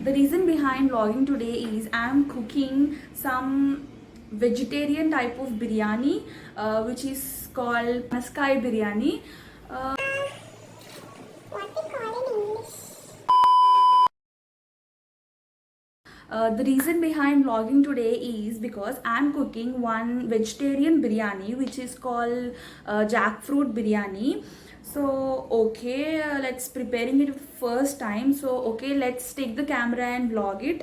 The reason behind vlogging today is I am cooking some vegetarian type of biryani, which is called Panasakaya biryani. What we call in English? The reason behind vlogging today is because I'm cooking one vegetarian biryani which is called jackfruit biryani. So okay, let's preparing it first time. So okay, let's take the camera and vlog it.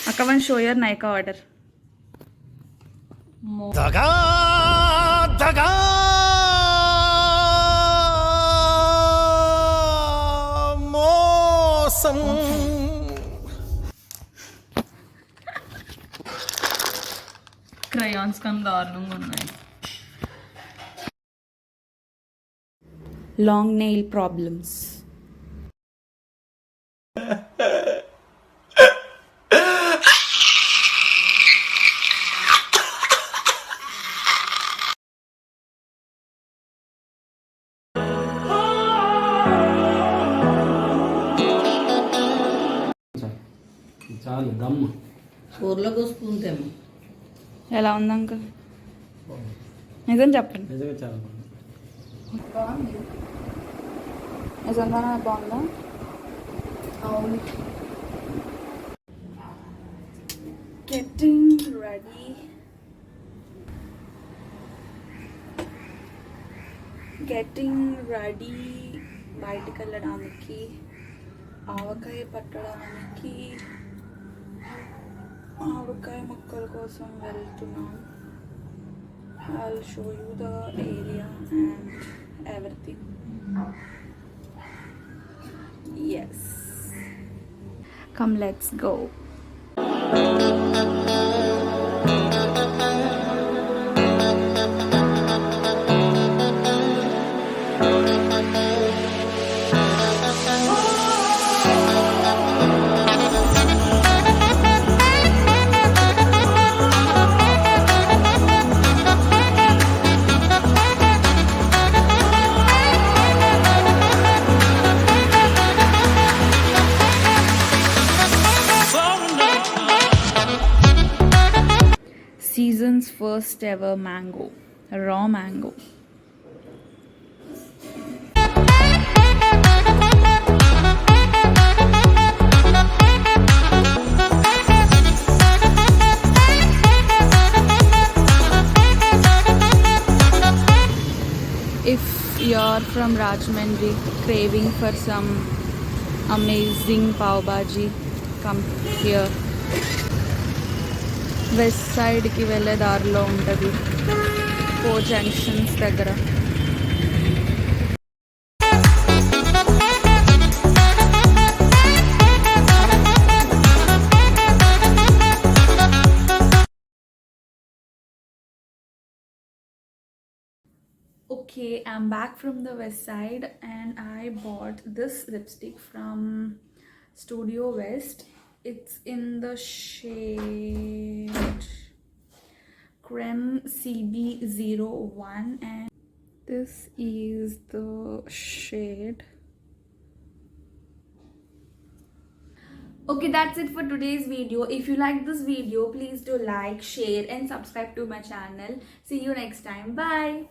Akavan, show your Nykaa order. Daga, daga, mosam. Crayons kan దారుణంగా ఉన్నాయి. Long nail problems. చాలు దమ్ము కూరలో కోసుకుంటాము. ఎలా ఉంది uncle? నిజం చెప్పండి. నిజంగా చాలా బాగుంది. నిజంగానే బాగుందా? అవును. Getting ready. బయటికి వెళ్ళడానికి, ఆవకాయ పట్టడానికి, ఆవకాయ మొక్కల కోసం వెళ్తున్నాం. I'll show you the area and everything. Yes. Come, let's go. Season's first ever mango, raw mango. If you're from Rajahmundry craving for some amazing pav bhaji, come here. West సైడ్కి వెళ్ళే దారిలో ఉంటుంది, 4 జంక్షన్స్ దగ్గర. Okay, I'm back from the west side and I bought this lipstick from Studio West. It's in the shade Creme CB01 and this is the shade. Okay, that's it for today's video. If you like this video, please do like, share and subscribe to my channel. See you next time. Bye.